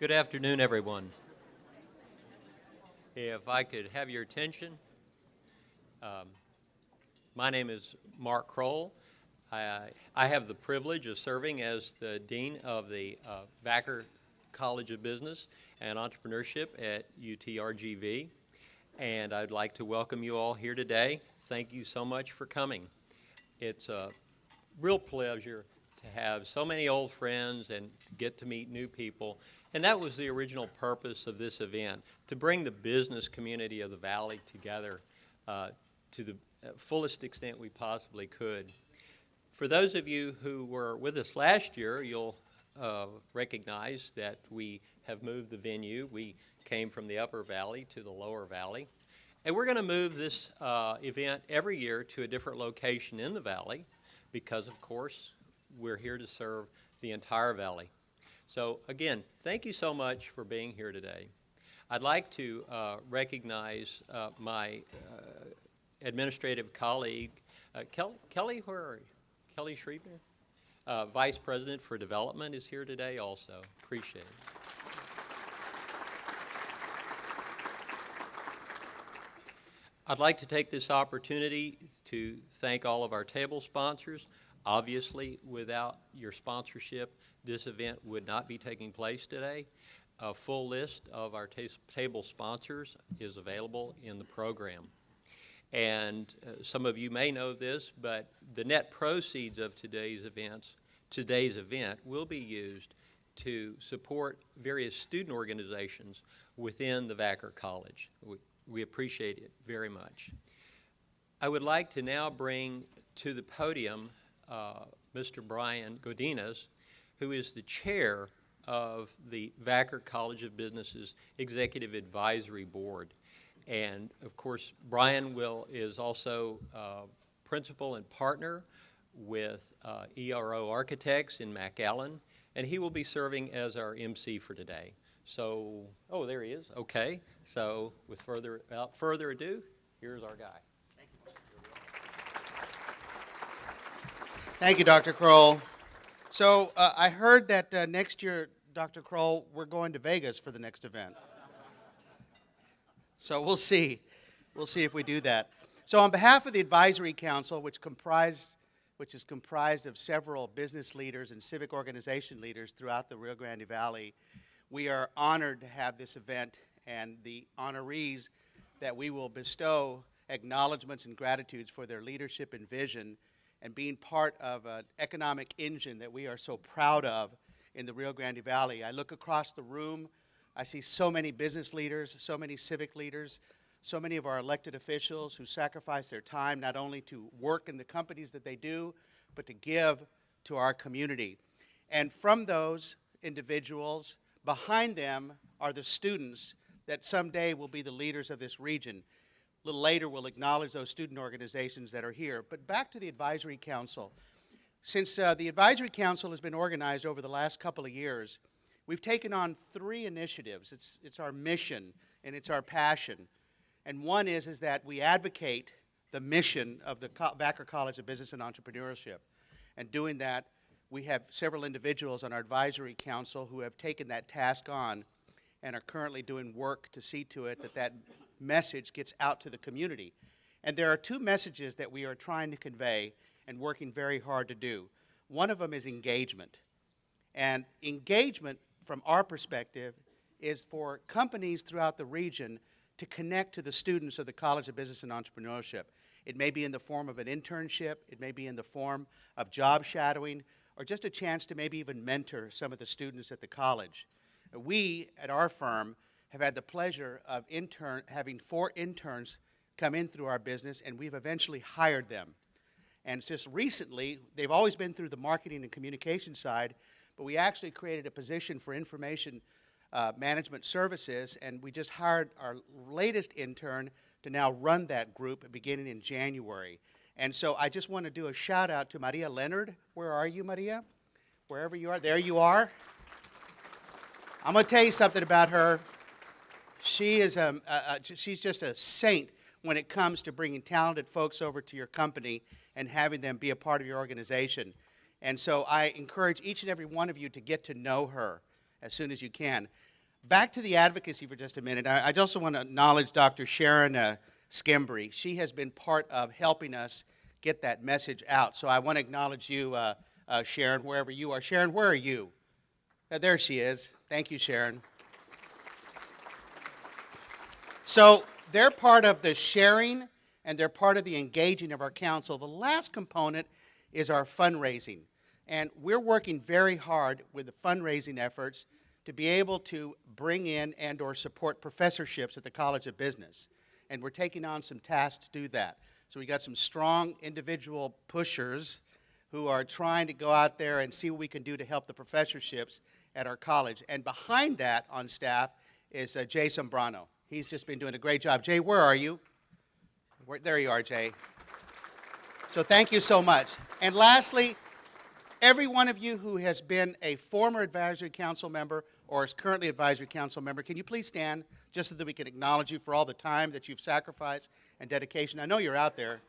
Good afternoon, everyone. If I could have your attention, my name is Mark Crowell. I have the privilege of serving as the Dean of the Vackar College of Business and Entrepreneurship at UTRGV, and I'd like to welcome you all here today. Thank you so much for coming. It's a real pleasure to have so many old friends and to get to meet new people. And that was the original purpose of this event, to bring the business community of the Valley together to the fullest extent we possibly could. For those of you who were with us last year, you'll recognize that we have moved the venue. We came from the Upper Valley to the Lower Valley. And we're going to move this event every year to a different location in the Valley because, of course, we're here to serve the entire Valley. So, again, thank you so much for being here today. I'd like to recognize my administrative colleague, Kelly, where are you? Kelly Schreiber, Vice President for Development, is here today also. Appreciate it. I'd like to take this opportunity to thank all of our table sponsors. Obviously, without your sponsorship, this event would not be taking place today. A full list of our table sponsors is available in the program. And some of you may know this, but the net proceeds of today's event will be used to support various student organizations within the Vackar College. We appreciate it very much. I would like to now bring to the podium Mr. Brian Gudinas, who is the chair of the Vackar College of Business's Executive Advisory Board. And of course, Brian is also principal and partner with ERO Architects in McAllen, and he will be serving as our MC for today. So, oh, there he is. Okay. So, without further ado, here's our guy. Thank you, Dr. Crowell. So I heard that next year, Dr. Crowell, we're going to Vegas for the next event. So we'll see. We'll see if we do that. So on behalf of the Advisory Council, which is comprised of several business leaders and civic organization leaders throughout the Rio Grande Valley, we are honored to have this event, and the honorees that we will bestow acknowledgments and gratitudes for their leadership and vision and being part of an economic engine that we are so proud of in the Rio Grande Valley. I look across the room, I see so many business leaders, so many civic leaders, so many of our elected officials who sacrifice their time not only to work in the companies that they do, but to give to our community. And from those individuals, behind them are the students that someday will be the leaders of this region. A little later, we'll acknowledge those student organizations that are here. But back to the Advisory Council. Since the Advisory Council has been organized over the last couple of years, we've taken on 3 initiatives. It's our mission and it's our passion. And one is that we advocate the mission of the Vackar College of Business and Entrepreneurship. And doing that, we have several individuals on our Advisory Council who have taken that task on and are currently doing work to see to it that that message gets out to the community. And there are 2 messages that we are trying to convey and working very hard to do. One of them is engagement. And engagement, from our perspective, is for companies throughout the region to connect to the students of the College of Business and Entrepreneurship. It may be in the form of an internship, it may be in the form of job shadowing, or just a chance to maybe even mentor some of the students at the college. We, at our firm, have had the pleasure of having 4 interns come in through our business, and we've eventually hired them. And just recently, they've always been through the marketing and communication side, but we actually created a position for information management services, and we just hired our latest intern to now run that group beginning in January. And so I just want to do a shout out to Maria Leonard. Where are you, Maria? Wherever you are, there you are. I'm going to tell you something about her. She's just a saint when it comes to bringing talented folks over to your company and having them be a part of your organization. And so I encourage each and every one of you to get to know her as soon as you can. Back to the advocacy for just a minute. I also want to acknowledge Dr. Sharon Skembry. She has been part of helping us get that message out. So I want to acknowledge you, Sharon, wherever you are. Sharon, where are you? There she is. Thank you, Sharon. So they're part of the sharing and they're part of the engaging of our council. The last component is our fundraising. And we're working very hard with the fundraising efforts to be able to bring in and or support professorships at the College of Business. And we're taking on some tasks to do that. So we got some strong individual pushers who are trying to go out there and see what we can do to help the professorships at our college. And behind that on staff is Jay Sombrano. He's just been doing a great job. Jay, where are you? There you are, Jay. So thank you so much. And lastly, every one of you who has been a former advisory council member or is currently advisory council member, can you please stand just so that we can acknowledge you for all the time that you've sacrificed and dedication? I know you're out there.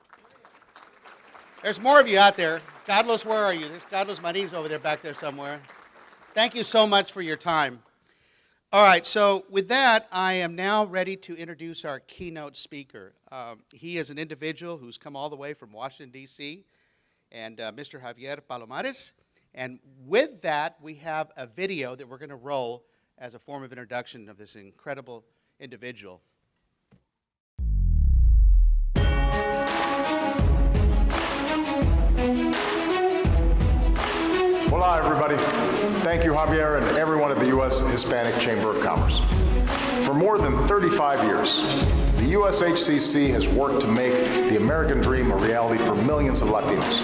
There's more of you out there. Carlos, where are you? There's Carlos Marin's over there back there somewhere. Thank you so much for your time. All right, so with that, I am now ready to introduce our keynote speaker. He is an individual who's come all the way from Washington, D.C., and Mr. Xavier Palomares. And with that, we have a video that we're going to roll as a form of introduction of this incredible individual. Hola, everybody. Thank you, Xavier, and everyone at the U.S. Hispanic Chamber of Commerce. For more than 35 years, the USHCC has worked to make the American dream a reality for millions of Latinos.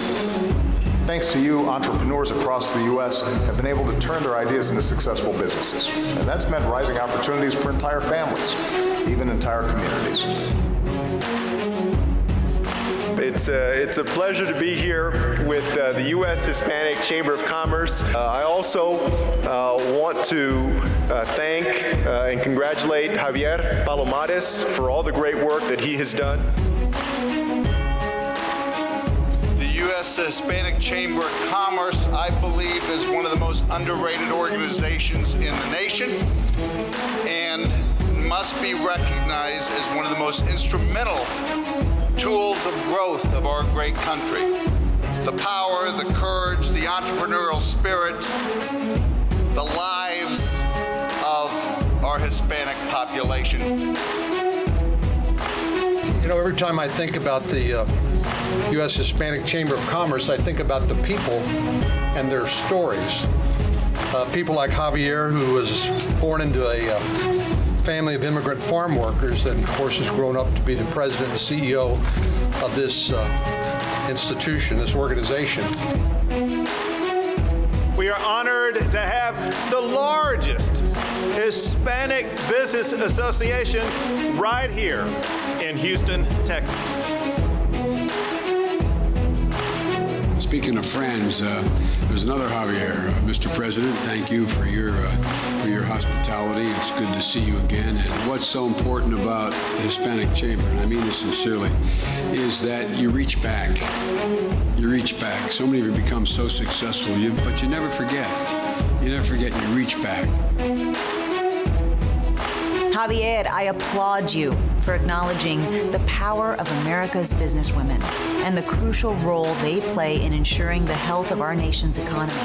Thanks to you, entrepreneurs across the U.S. have been able to turn their ideas into successful businesses. And that's meant rising opportunities for entire families, even entire communities. It's a pleasure to be here with the U.S. Hispanic Chamber of Commerce. I also want to thank and congratulate Xavier Palomares for all the great work that he has done. The U.S. Hispanic Chamber of Commerce, I believe, is one of the most underrated organizations in the nation and must be recognized as one of the most instrumental tools of growth of our great country. The power, the courage, the entrepreneurial spirit, the lives of our Hispanic population. You know, every time I think about the U.S. Hispanic Chamber of Commerce, I think about the people and their stories. People like Xavier, who was born into a family of immigrant farm workers and, of course, has grown up to be the president and CEO of this institution, this organization. We are honored to have the largest Hispanic Business Association right here in Houston, Texas. Speaking of friends, there's another Xavier. Mr. President, thank you for your hospitality. It's good to see you again. And what's so important about the Hispanic Chamber, and I mean this sincerely, is that you reach back. You reach back. So many of you become so successful, but you never forget. You never forget, you reach back. Xavier, I applaud you for acknowledging the power of America's businesswomen and the crucial role they play in ensuring the health of our nation's economy.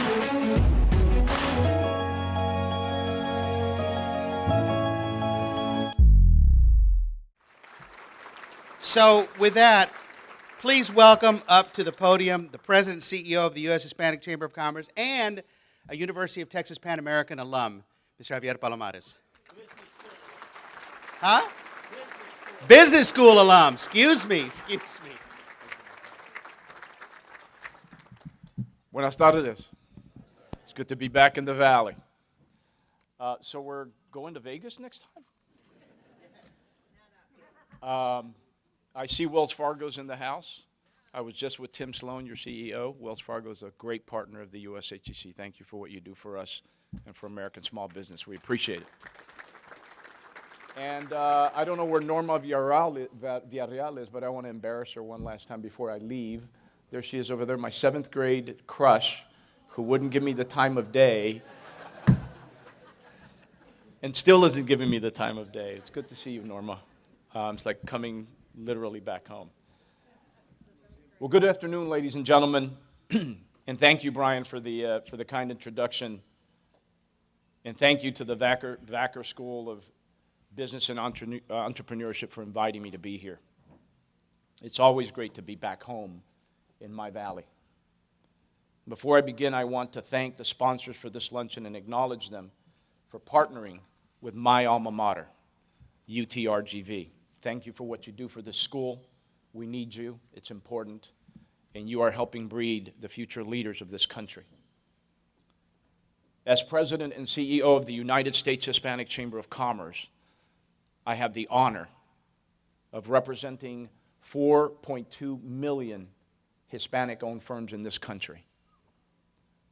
So with that, please welcome up to the podium the President and CEO of the U.S. Hispanic Chamber of Commerce and a University of Texas Pan American alum, Mr. Xavier Palomares. Huh? Business school alum. Excuse me. Buenas tardes. It's good to be back in the Valley. So we're going to Vegas next time? I see Wells Fargo's in the house. I was just with Tim Sloan, your CEO. Wells Fargo is a great partner of the USHCC. Thank you for what you do for us and for American small business. We appreciate it. And I don't know where Norma Villarreal is, but I want to embarrass her one last time before I leave. There she is over there, my 7th grade crush, who wouldn't give me the time of day. and still isn't giving me the time of day. It's good to see you, Norma. It's like coming literally back home. Well, good afternoon, ladies and gentlemen, and thank you, Brian, for the kind introduction, and thank you to the Vackar School of Business and Entrepreneurship for inviting me to be here. It's always great to be back home in my valley. Before I begin, I want to thank the sponsors for this luncheon and acknowledge them for partnering with my alma mater, UTRGV. Thank you for what you do for this school. We need you. It's important. And you are helping breed the future leaders of this country. As President and CEO of the United States Hispanic Chamber of Commerce, I have the honor of representing 4.2 million Hispanic-owned firms in this country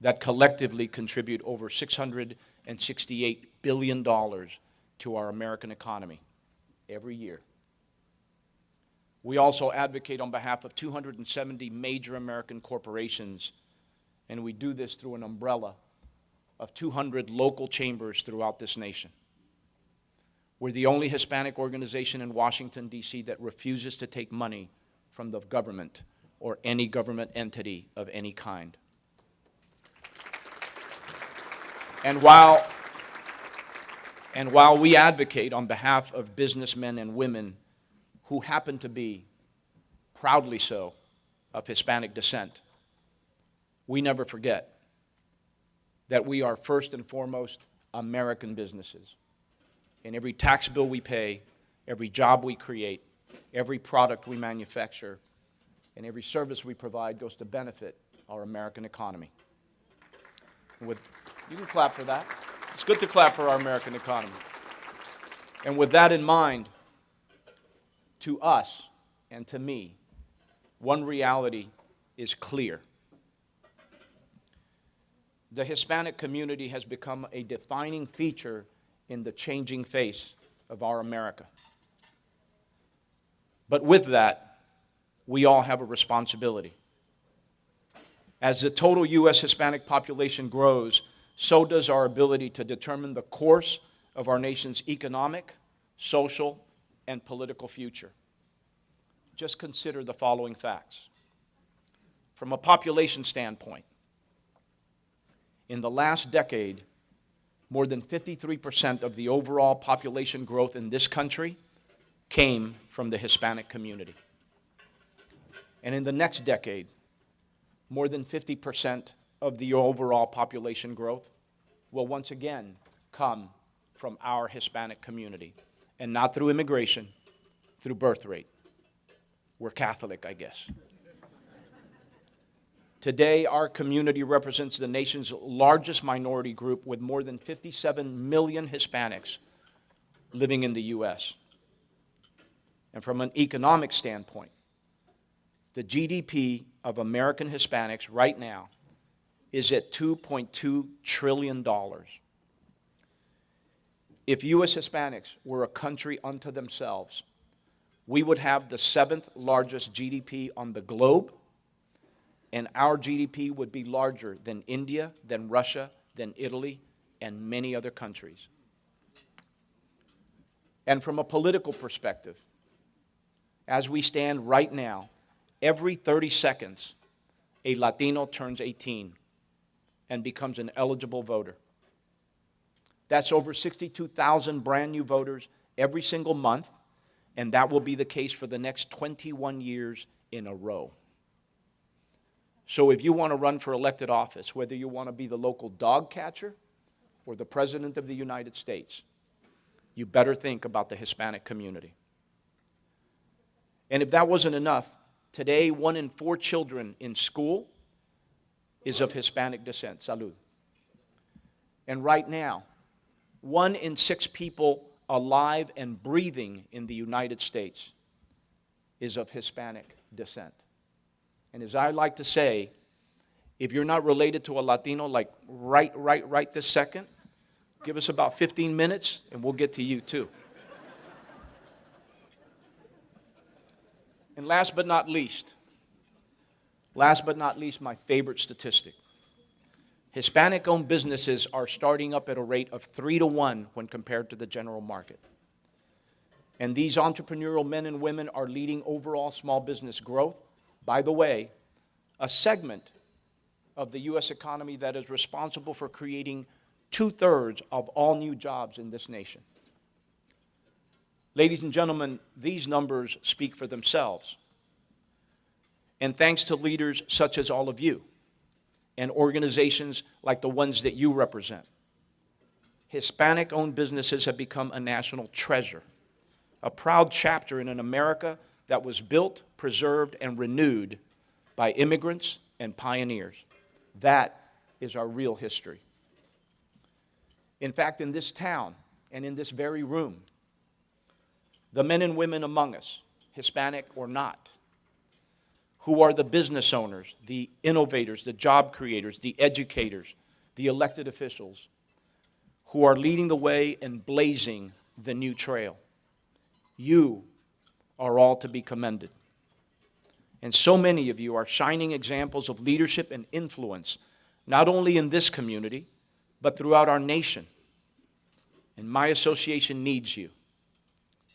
that collectively contribute over $668 billion to our American economy every year. We also advocate on behalf of 270 major American corporations, and we do this through an umbrella of 200 local chambers throughout this nation. We're the only Hispanic organization in Washington, D.C. that refuses to take money from the government or any government entity of any kind. And while we advocate on behalf of businessmen and women who happen to be, proudly so, of Hispanic descent, we never forget that we are first and foremost American businesses. And every tax bill we pay, every job we create, every product we manufacture, and every service we provide goes to benefit our American economy. You can clap for that. It's good to clap for our American economy. And with that in mind, to us and to me, one reality is clear. The Hispanic community has become a defining feature in the changing face of our America. But with that, we all have a responsibility. As the total U.S. Hispanic population grows, so does our ability to determine the course of our nation's economic, social, and political future. Just consider the following facts. From a population standpoint, in the last decade, more than 53% of the overall population growth in this country came from the Hispanic community. And in the next decade, more than 50% of the overall population growth will once again come from our Hispanic community, and not through immigration, through birth rate. We're Catholic, I guess. Today, our community represents the nation's largest minority group with more than 57 million Hispanics living in the U.S. And from an economic standpoint, the GDP of American Hispanics right now is at $2.2 trillion. If U.S. Hispanics were a country unto themselves, we would have the 7th largest GDP on the globe, and our GDP would be larger than India, than Russia, than Italy, and many other countries. And from a political perspective, as we stand right now, every 30 seconds, a Latino turns 18 and becomes an eligible voter. That's over 62,000 brand new voters every single month, and that will be the case for the next 21 years in a row. So if you want to run for elected office, whether you want to be the local dog catcher or the President of the United States, you better think about the Hispanic community. And if that wasn't enough, today 1 in 4 children in school is of Hispanic descent. Salud. And right now, 1 in 6 people alive and breathing in the United States is of Hispanic descent. And as I like to say, if you're not related to a Latino, like right this second, give us about 15 minutes and we'll get to you too. And last but not least, my favorite statistic. Hispanic-owned businesses are starting up at a rate of 3-to-1 when compared to the general market. And these entrepreneurial men and women are leading overall small business growth. By the way, a segment of the U.S. economy that is responsible for creating 2/3 of all new jobs in this nation. Ladies and gentlemen, these numbers speak for themselves. And thanks to leaders such as all of you and organizations like the ones that you represent, Hispanic-owned businesses have become a national treasure, a proud chapter in an America that was built, preserved, and renewed by immigrants and pioneers. That is our real history. In fact, in this town and in this very room, the men and women among us, Hispanic or not, who are the business owners, the innovators, the job creators, the educators, the elected officials, who are leading the way and blazing the new trail. You are all to be commended. And so many of you are shining examples of leadership and influence, not only in this community, but throughout our nation. And my association needs you.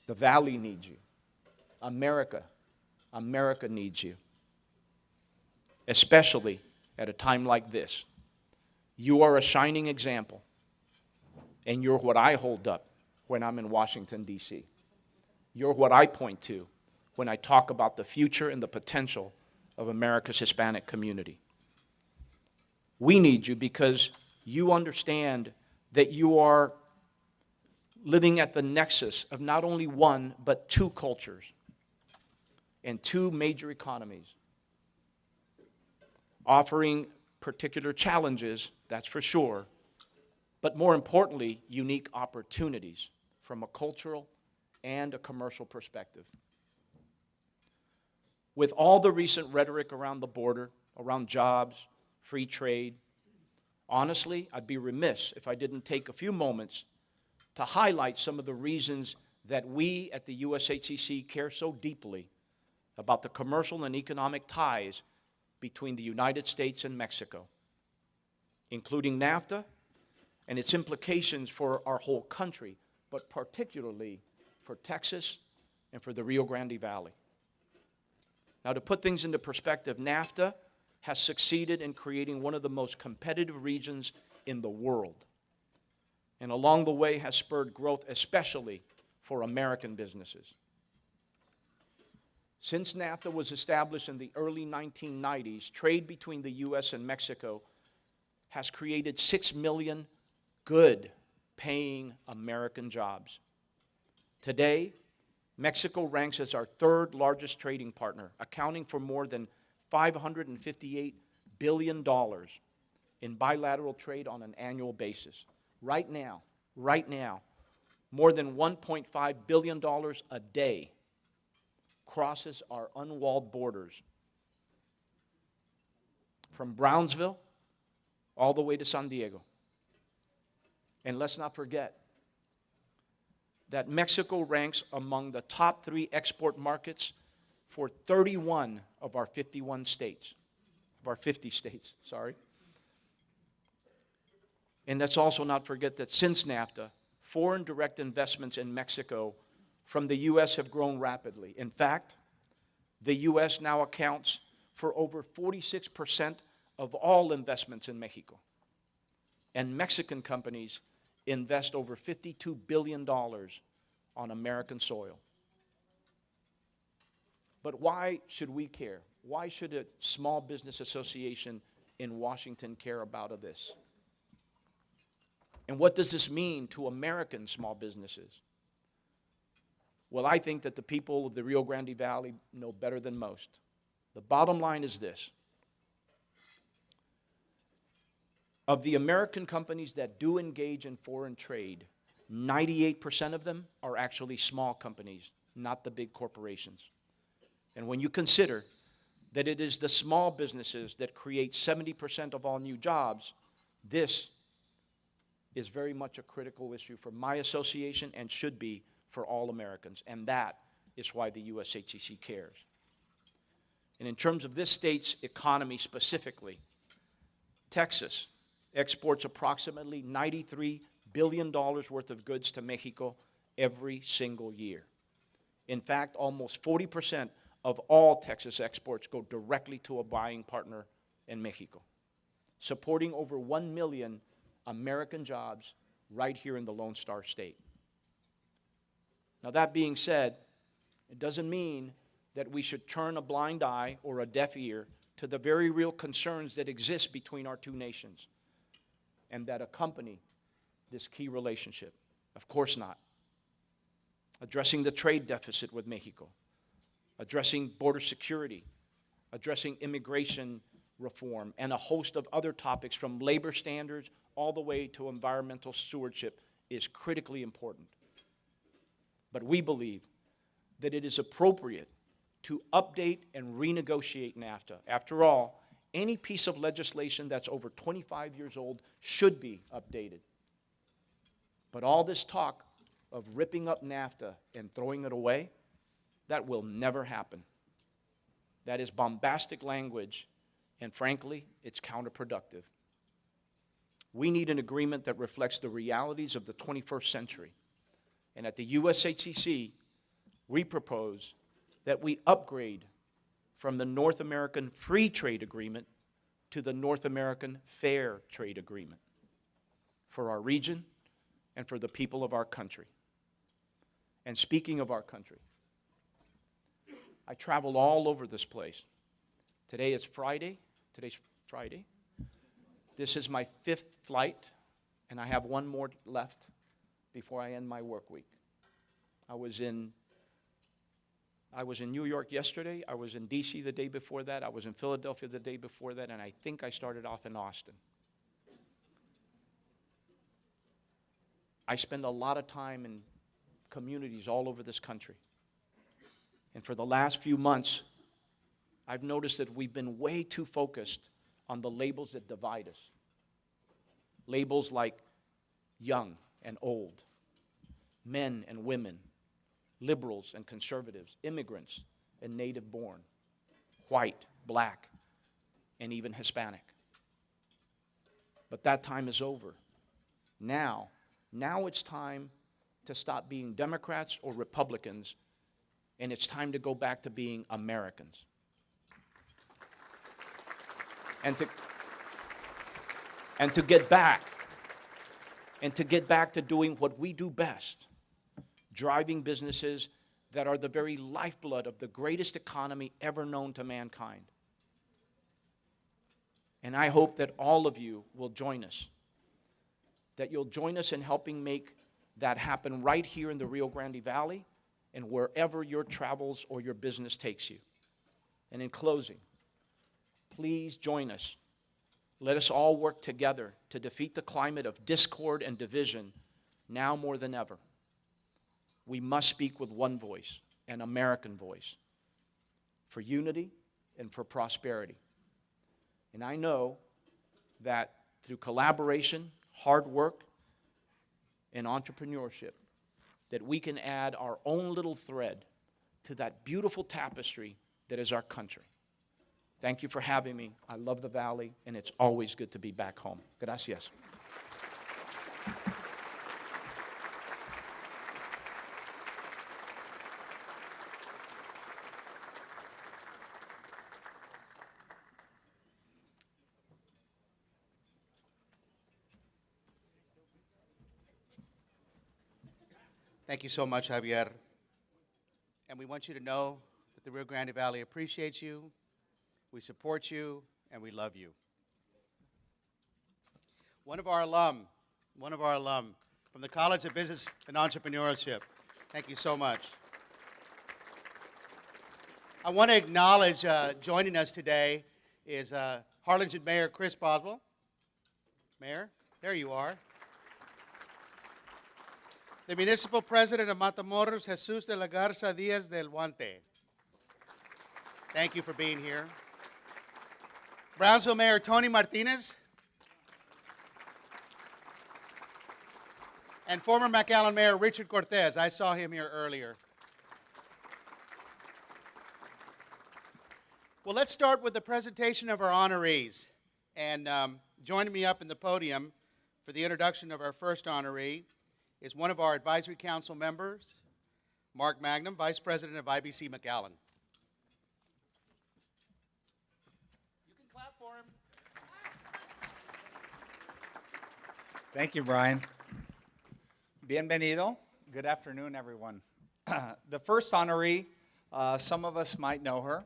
The Valley needs you. America needs you. Especially at a time like this. You are a shining example. And you're what I hold up when I'm in Washington, D.C. You're what I point to when I talk about the future and the potential of America's Hispanic community. We need you because you understand that you are living at the nexus of not only one, but two cultures and two major economies, offering particular challenges, that's for sure, but more importantly, unique opportunities from a cultural and a commercial perspective. With all the recent rhetoric around the border, around jobs, free trade, honestly, I'd be remiss if I didn't take a few moments to highlight some of the reasons that we at the USHCC care so deeply about the commercial and economic ties between the United States and Mexico, including NAFTA and its implications for our whole country, but particularly for Texas and for the Rio Grande Valley. Now, to put things into perspective, NAFTA has succeeded in creating one of the most competitive regions in the world, and along the way has spurred growth, especially for American businesses. Since NAFTA was established in the early 1990s, trade between the U.S. and Mexico has created 6 million good, paying American jobs. Today, Mexico ranks as our third largest trading partner, accounting for more than $558 billion in bilateral trade on an annual basis. Right now, more than $1.5 billion a day crosses our unwalled borders from Brownsville all the way to San Diego. And let's not forget that Mexico ranks among the top 3 export markets for 31 of our 50 states, sorry. And let's also not forget that since NAFTA, foreign direct investments in Mexico from the U.S. have grown rapidly. In fact, the U.S. now accounts for over 46% of all investments in Mexico. And Mexican companies invest over $52 billion on American soil. But why should we care? Why should a small business association in Washington care about this? And what does this mean to American small businesses? Well, I think that the people of the Rio Grande Valley know better than most. The bottom line is this. Of the American companies that do engage in foreign trade, 98% of them are actually small companies, not the big corporations. And when you consider that it is the small businesses that create 70% of all new jobs, this is very much a critical issue for my association and should be for all Americans. And that is why the USHCC cares. And in terms of this state's economy specifically, Texas exports approximately $93 billion worth of goods to Mexico every single year. In fact, almost 40% of all Texas exports go directly to a buying partner in Mexico, supporting over 1 million American jobs right here in the Lone Star State. Now, that being said, it doesn't mean that we should turn a blind eye or a deaf ear to the very real concerns that exist between our two nations and that accompany this key relationship. Of course not. Addressing the trade deficit with Mexico, addressing border security, addressing immigration reform, and a host of other topics from labor standards all the way to environmental stewardship is critically important. But we believe that it is appropriate to update and renegotiate NAFTA. After all, any piece of legislation that's over 25 years old should be updated. But all this talk of ripping up NAFTA and throwing it away, that will never happen. That is bombastic language, and frankly, it's counterproductive. We need an agreement that reflects the realities of the 21st century. And at the USHCC, we propose that we upgrade from the North American Free Trade Agreement to the North American Fair Trade Agreement for our region and for the people of our country. And speaking of our country, I travel all over this place. Today is Friday. Today's Friday. This is my 5th flight, and I have one more left before I end my work week. I was in New York yesterday. I was in D.C. the day before that. I was in Philadelphia the day before that, and I think I started off in Austin. I spend a lot of time in communities all over this country. And for the last few months, I've noticed that we've been way too focused on the labels that divide us. Labels like young and old, men and women, liberals and conservatives, immigrants and native born, white, black, and even Hispanic. But that time is over. Now it's time to stop being Democrats or Republicans, and it's time to go back to being Americans. And to get back to doing what we do best, driving businesses that are the very lifeblood of the greatest economy ever known to mankind. And I hope that all of you will join us, that you'll join us in helping make that happen right here in the Rio Grande Valley and wherever your travels or your business takes you. And in closing, please join us. Let us all work together to defeat the climate of discord and division now more than ever. We must speak with one voice, an American voice, for unity and for prosperity. And I know that through collaboration, hard work, and entrepreneurship, that we can add our own little thread to that beautiful tapestry that is our country. Thank you for having me. I love the Valley, and it's always good to be back home. Gracias. Thank you so much, Xavier. And we want you to know that the Rio Grande Valley appreciates you, we support you, and we love you. One of our alum from the College of Business and Entrepreneurship. Thank you so much. I want to acknowledge joining us today is Harlingen Mayor Chris Boswell. Mayor, there you are. The Municipal President of Matamoros, Jesus de la Garza Diaz del Guante. Thank you for being here. Brownsville Mayor Tony Martinez. And former McAllen Mayor Richard Cortez. I saw him here earlier. Well, let's start with the presentation of our honorees. And Joining me up in the podium for the introduction of our first honoree is one of our advisory council members, Mark Magnum, Vice President of IBC McAllen. You can clap for him. Thank you, Brian. Bienvenido. Good afternoon, everyone. The first honoree, some of us might know her.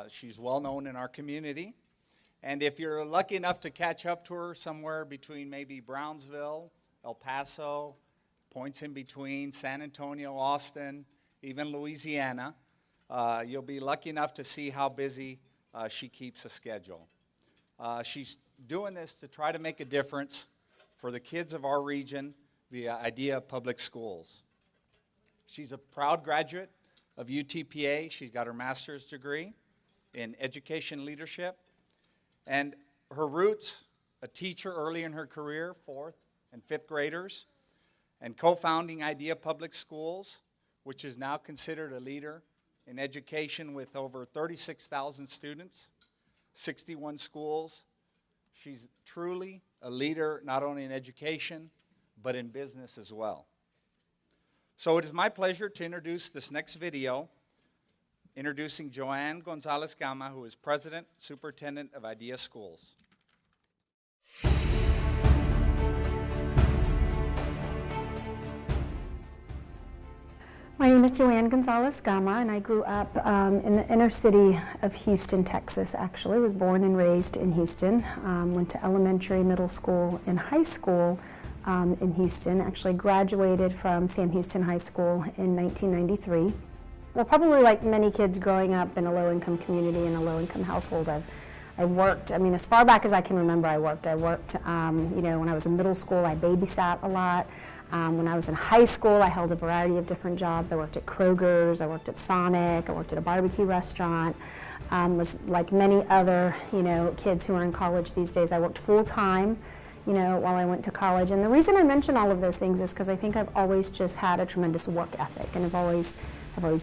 She's well known in our community. And if you're lucky enough to catch up to her somewhere between maybe Brownsville, El Paso, points in between, San Antonio, Austin, even Louisiana, you'll be lucky enough to see how busy she keeps a schedule. She's doing this to try to make a difference for the kids of our region via IDEA Public Schools. She's a proud graduate of UTPA. She's got her master's degree in education leadership. And her roots, a teacher early in her career, 4th and 5th graders, and co-founding IDEA Public Schools, which is now considered a leader in education with over 36,000 students, 61 schools. She's truly a leader not only in education, but in business as well. So it is my pleasure to introduce this next video, introducing Joanne Gonzalez Gama, who is President, Superintendent of IDEA Schools. My name is Joanne Gonzalez Gama, and I grew up in the inner city of Houston, Texas, actually. I was born and raised in Houston, went to elementary, middle school, and high school in Houston. Actually graduated from Sam Houston High School in 1993. Well, probably like many kids growing up in a low-income community, in a low-income household, I've worked, I mean, as far back as I can remember, I worked, you know, when I was in middle school, I babysat a lot. When I was in high school, I held a variety of different jobs. I worked at Kroger's, I worked at Sonic, I worked at a barbecue restaurant. Was like many other, you know, kids who are in college these days, I worked full-time, you know, while I went to college. And the reason I mention all of those things is because I think I've always just had a tremendous work ethic, and I've always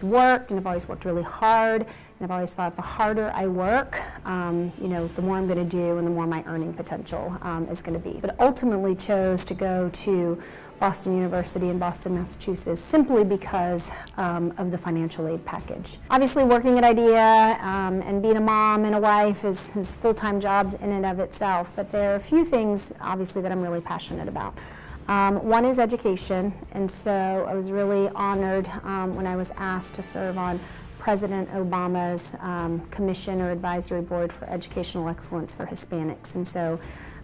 worked, and I've always worked really hard, and I've always thought the harder I work, you know, the more I'm going to do and the more my earning potential is going to be. But ultimately chose to go to Boston University in Boston, Massachusetts, simply because of the financial aid package. Obviously working at IDEA and being a mom and a wife is full-time jobs in and of itself, but there are a few things obviously that I'm really passionate about. One is education, and so I was really honored when I was asked to serve on President Obama's Commission or Advisory Board for Educational Excellence for Hispanics. And so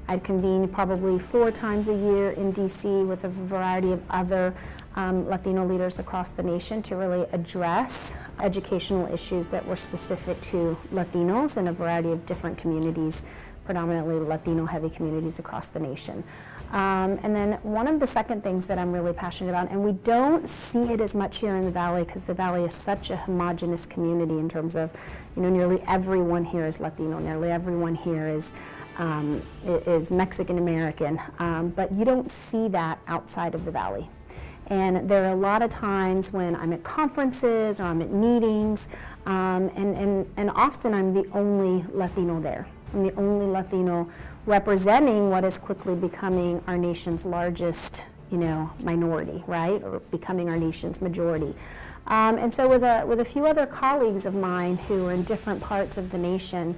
I'd convene probably 4 times a year in DC with a variety of other Latino leaders across the nation to really address educational issues that were specific to Latinos in a variety of different communities, predominantly Latino-heavy communities across the nation. And then one of the second things that I'm really passionate about, and we don't see it as much here in the Valley because the Valley is such a homogenous community in terms of, you know, nearly everyone here is Latino, nearly everyone here is Mexican American, but you don't see that outside of the Valley. And there are a lot of times when I'm at conferences or I'm at meetings, and often I'm the only Latino there. I'm the only Latino representing what is quickly becoming our nation's largest, you know, minority, right? Or becoming our nation's majority. And so with a few other colleagues of mine who are in different parts of the nation,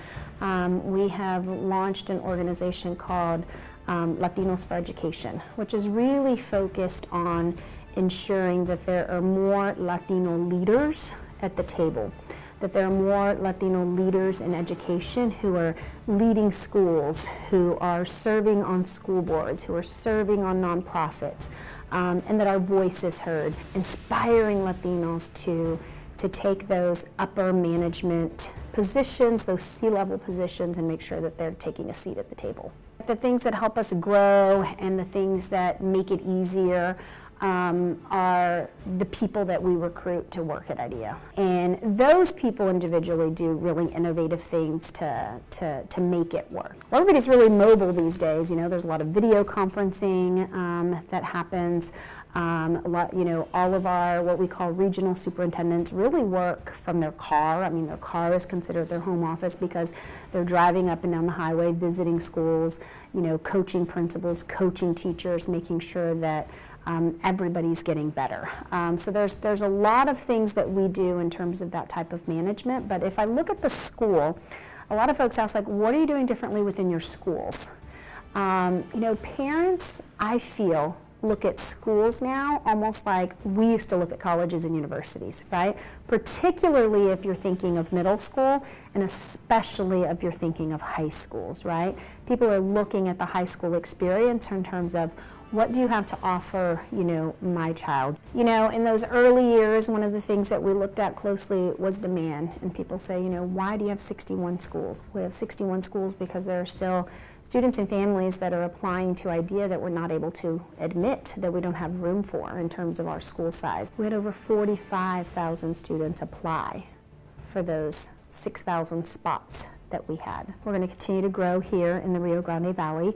we have launched an organization called Latinos for Education, which is really focused on ensuring that there are more Latino leaders at the table, that there are more Latino leaders in education who are leading schools, who are serving on school boards, who are serving on nonprofits, and that our voice is heard, inspiring Latinos to take those upper management positions, those C-level positions, and make sure that they're taking a seat at the table. The things that help us grow and the things that make it easier are the people that we recruit to work at IDEA. And those people individually do really innovative things to make it work. Everybody's really mobile these days. You know, there's a lot of video conferencing that happens. All of our what we call regional superintendents really work from their car. I mean, their car is considered their home office because they're driving up and down the highway, visiting schools, coaching principals, coaching teachers, making sure that everybody's getting better. So there's a lot of things that we do in terms of that type of management. But if I look at the school, a lot of folks ask, like, what are you doing differently within your schools? Parents, I feel, look at schools now almost like we used to look at colleges and universities, right? Particularly if you're thinking of middle school, and especially if you're thinking of high schools, right? People are looking at the high school experience in terms of, what do you have to offer, my child? In those early years, one of the things that we looked at closely was demand. And people say, why do you have 61 schools? We have 61 schools because there are still students and families that are applying to IDEA that we're not able to admit, that we don't have room for in terms of our school size. We had over 45,000 students apply for those 6,000 spots that we had. We're going to continue to grow here in the Rio Grande Valley.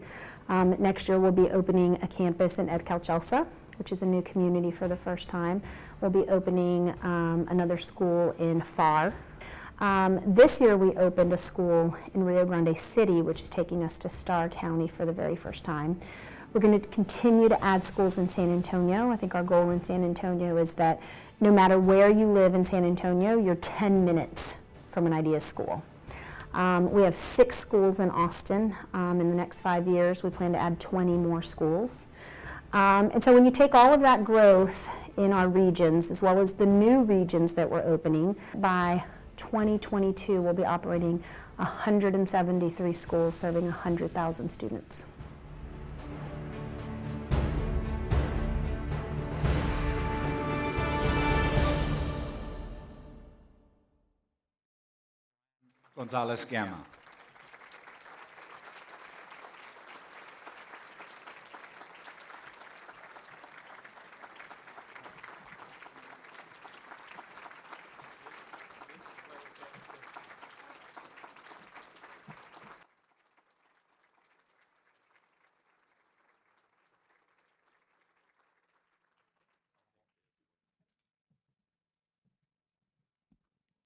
Next year we'll be opening a campus in Edcalchelsa, which is a new community for the first time. We'll be opening another school in Far. This year we opened a school in Rio Grande City, which is taking us to Starr County for the very first time. We're going to continue to add schools in San Antonio. I think our goal in San Antonio is that no matter where you live in San Antonio, you're 10 minutes from an IDEA school. We have 6 schools in Austin. In the next 5 years, we plan to add 20 more schools. And so when you take all of that growth in our regions, as well as the new regions that we're opening, by 2022, we'll be operating 173 schools serving 100,000 students. Gonzalez Gamma.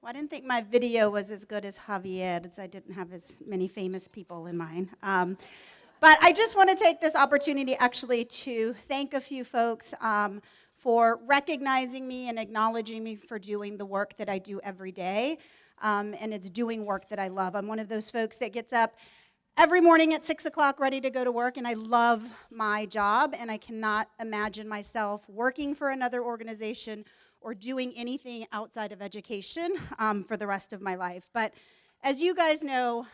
Well, I didn't think my video was as good as Javier's. I didn't have as many famous people in mine. But I just want to take this opportunity actually to thank a few folks for recognizing me and acknowledging me for doing the work that I do every day. And it's doing work that I love. I'm one of those folks that gets up every morning at 6 o'clock ready to go to work, and I love my job, and I cannot imagine myself working for another organization or doing anything outside of education for the rest of my life. But as you guys know,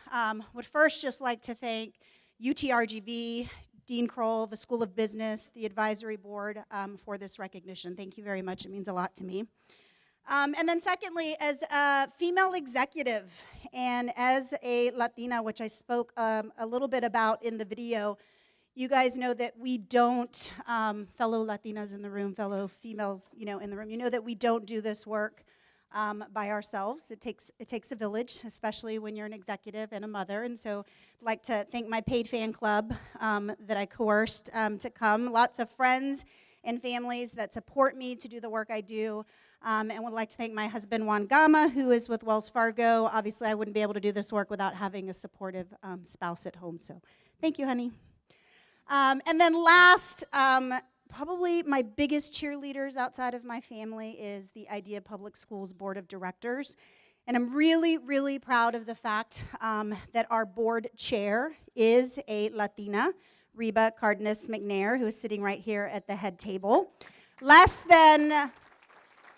would first just like to thank UTRGV, Dean Crowell, the School of Business, the advisory board for this recognition. Thank you very much. It means a lot to me. And then secondly, as a female executive and as a Latina, which I spoke a little bit about in the video, you guys know that we don't, fellow Latinas in the room, fellow females, in the room, you know that we don't do this work by ourselves. It takes a village, especially when you're an executive and a mother. And so I'd like to thank my paid fan club that I coerced to come. Lots of friends and families that support me to do the work I do. And would like to thank my husband, Juan Gama, who is with Wells Fargo. Obviously, I wouldn't be able to do this work without having a supportive spouse at home. So thank you, honey. And then last, probably my biggest cheerleaders outside of my family is the IDEA Public Schools Board of Directors. And I'm really, really proud of the fact that our board chair is a Latina, Reba Cardenas McNair, who is sitting right here at the head table. Less than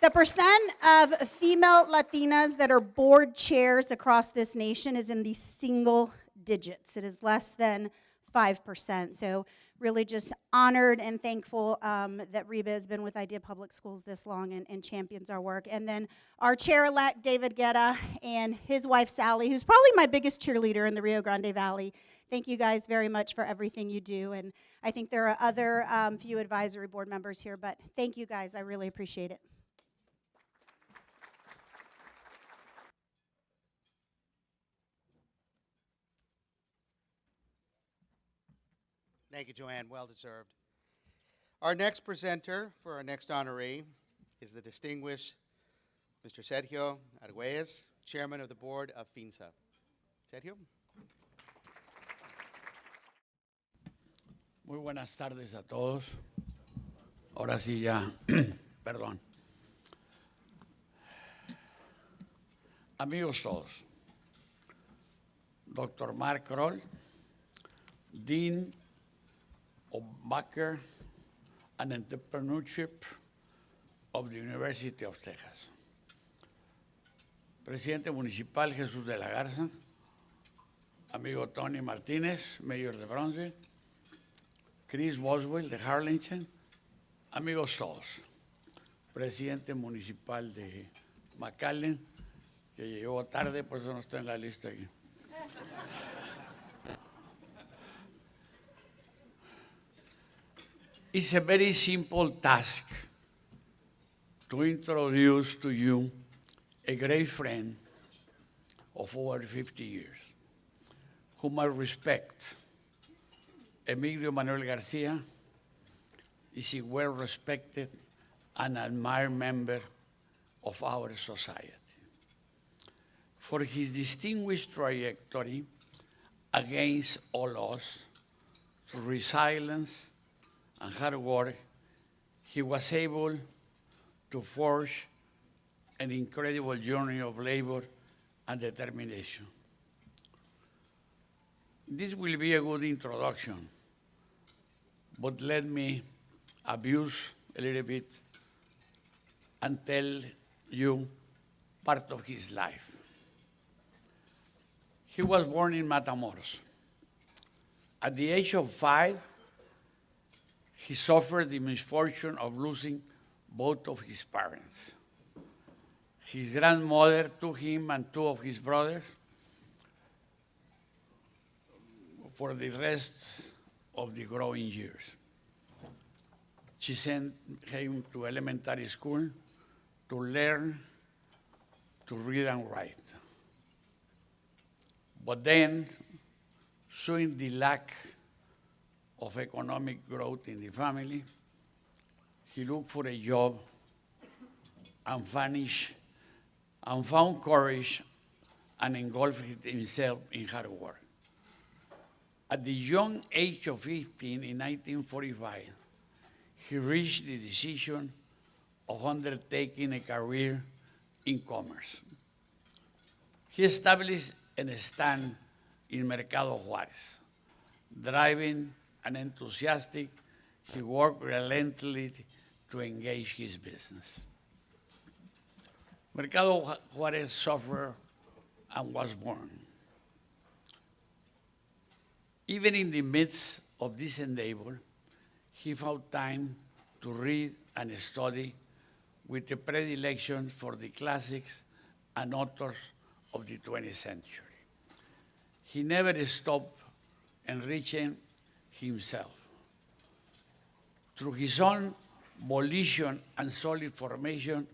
the percent of female Latinas that are board chairs across this nation is in the single digits. It is less than 5%. So really just honored and thankful that Reba has been with IDEA Public Schools this long and champions our work. And then our chair-elect, David Guetta, and his wife, Sally, who's probably my biggest cheerleader in the Rio Grande Valley. thank you guys very much for everything you do. And I think there are other few advisory board members here, but thank you guys. I really appreciate it. Thank you, Joanne. Well deserved. Our next presenter for our next honoree is the distinguished Mr. Sergio Arguelles, Chairman of the Board of FINSA. Sergio. Muy buenas tardes a todos. Ahora sí ya, perdón. Amigos todos, Dr. Mark Crowell, Dean of Vackar and Entrepreneurship of the University of Texas. Presidente Municipal Jesús de la Garza, amigo Tony Martínez, Mayor de Bronzeville, Chris Boswell de Harlingen, amigos todos. Presidente Municipal de McAllen, que llegó tarde, por eso no está en la lista aquí. It's a very simple task to introduce to you a great friend of over 50 years, whom I respect. Emilio Manuel Garcia is a well-respected and admired member of our society. For his distinguished trajectory against all odds, through resilience and hard work, he was able to forge an incredible journey of labor and determination. This will be a good introduction, but let me abuse a little bit and tell you part of his life. He was born in Matamoros. At the age of 5, he suffered the misfortune of losing both of his parents. His grandmother took him and 2 of his brothers for the rest of the growing years. She sent him to elementary school to learn to read and write. But then, seeing the lack of economic growth in the family, he looked for a job and found courage and engulfed himself in hard work. At the young age of 15 in 1945, he reached the decision of undertaking a career in commerce. He established a stand in Mercado Juárez. Driving and enthusiastic, he worked relentlessly to engage his business. Mercado Juárez suffered and was born. Even in the midst of this endeavor, he found time to read and study with a predilection for the classics and authors of the 20th century. He never stopped enriching himself. Through his own volition and solid formation,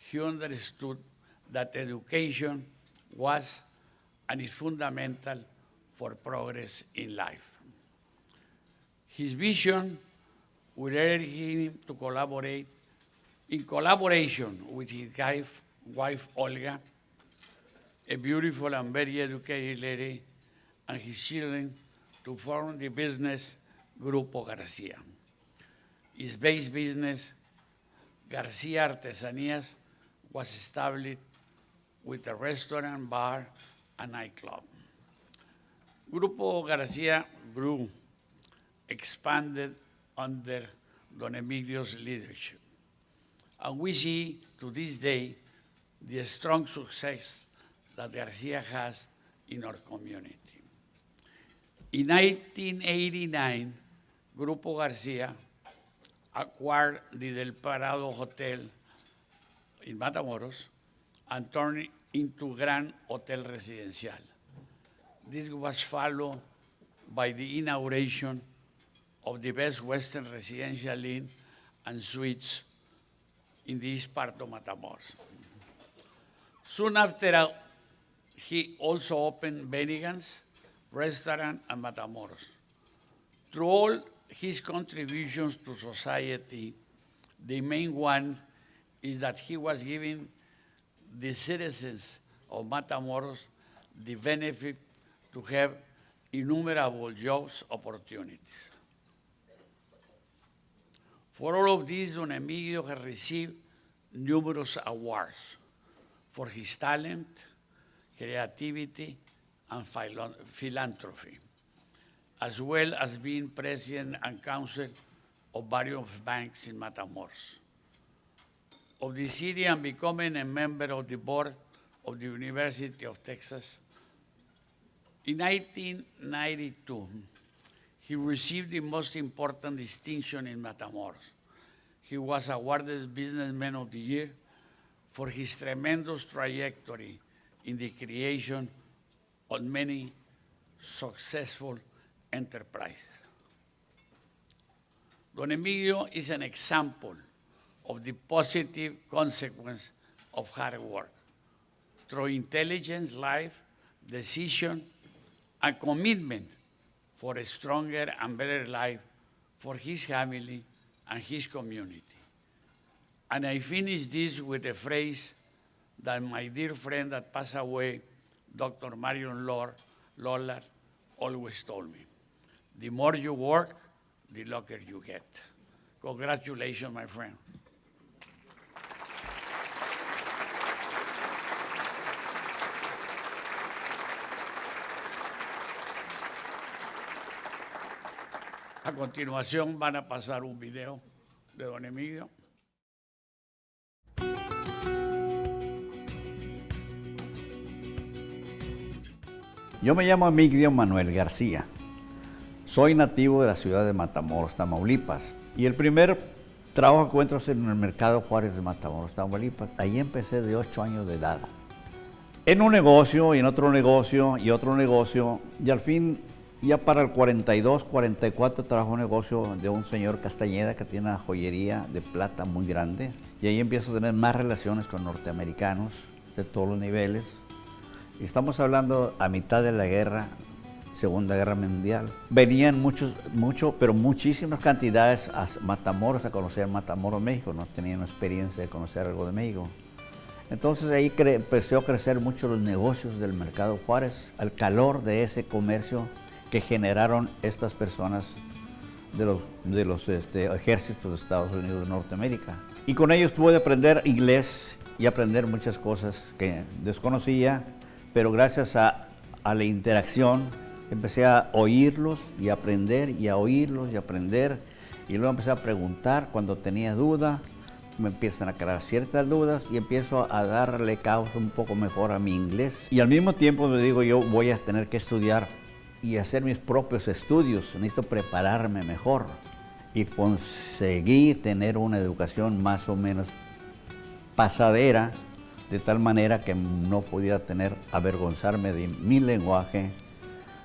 he understood that education was and is fundamental for progress in life. His vision would urge him to collaborate in collaboration with his wife Olga, a beautiful and very educated lady, and his children to form the business Grupo Garcia. His base business, Garcia Artesanías, was established with a restaurant, bar, and nightclub. Grupo Garcia grew, expanded under Don Emilio's leadership. And we see to this day the strong success that Garcia has in our community. In 1989, Grupo Garcia acquired the Del Parado Hotel in Matamoros and turned it into Grand Hotel Residencial. This was followed by the inauguration of the Best Western Residential Inn and Suites in the east part of Matamoros. Soon after, he also opened Bennigan's restaurant in Matamoros. Through all his contributions to society, the main one is that he was giving the citizens of Matamoros the benefit to have innumerable jobs opportunities. For all of this, Don Emilio has received numerous awards for his talent, creativity, and philanthropy, as well as being president and counsel of various banks in Matamoros, of the city, and becoming a member of the board of the University of Texas. In 1992, he received the most important distinction in Matamoros. He was awarded Businessman of the Year for his tremendous trajectory in the creation of many successful enterprises. Don Emilio is an example of the positive consequence of hard work. Through intelligence, life, decision, and commitment for a stronger and better life for his family and his community. And I finish this with a phrase that my dear friend that passed away, Dr. Marion Lollard, always told me. The more you work, the luckier you get. Congratulations, my friend. A continuación van a pasar un video de Don Emilio. Yo me llamo Emilio Manuel García. Soy nativo de la ciudad de Matamoros, Tamaulipas. Y el primer trabajo que encuentro es en el mercado Juárez de Matamoros, Tamaulipas. Ahí empecé de 8 años de edad. En un negocio, y en otro negocio, y otro negocio, y al fin, ya para el 42, 44, trabajo en un negocio de un señor Castañeda que tiene una joyería de plata muy grande. Y ahí empiezo a tener más relaciones con norteamericanos de todos los niveles. Y estamos hablando a mitad de la guerra, Segunda Guerra Mundial. Venían pero muchísimas cantidades a Matamoros, a conocer Matamoros, México. No tenían experiencia de conocer algo de México. Entonces ahí empezó a crecer mucho los negocios del mercado Juárez, al calor de ese comercio que generaron estas personas de los ejércitos de Estados Unidos de Norteamérica. Y con ellos pude aprender inglés y aprender muchas cosas que desconocía, pero gracias a la interacción empecé a oírlos y aprender, y a oírlos y aprender, y luego empecé a preguntar cuando tenía duda. Me empiezan a crear ciertas dudas y empiezo a darle causa un poco mejor a mi inglés. Y al mismo tiempo me digo, yo voy a tener que estudiar y hacer mis propios estudios, necesito prepararme mejor. Y conseguí tener una educación más o menos pasadera, de tal manera que no pudiera avergonzarme de mi lenguaje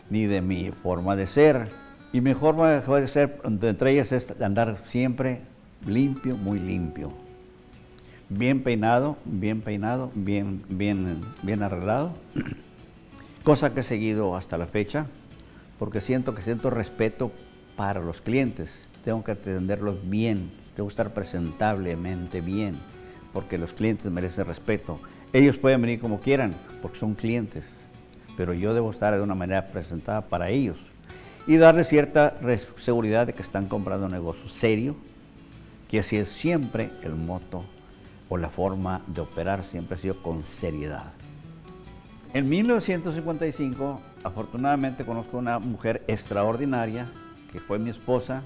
ni de mi forma de ser. Y mi forma de ser, entre ellas, es andar siempre limpio, muy limpio. Bien peinado, bien arreglado. Cosa que he seguido hasta la fecha, porque siento respeto para los clientes. Tengo que atenderlos bien, tengo que estar presentablemente bien, porque los clientes merecen respeto. Ellos pueden venir como quieran, porque son clientes, pero yo debo estar de una manera presentada para ellos y darles cierta seguridad de que están comprando un negocio serio, que así es siempre el moto o la forma de operar, siempre ha sido con seriedad. En 1955, afortunadamente conozco a una mujer extraordinaria, que fue mi esposa,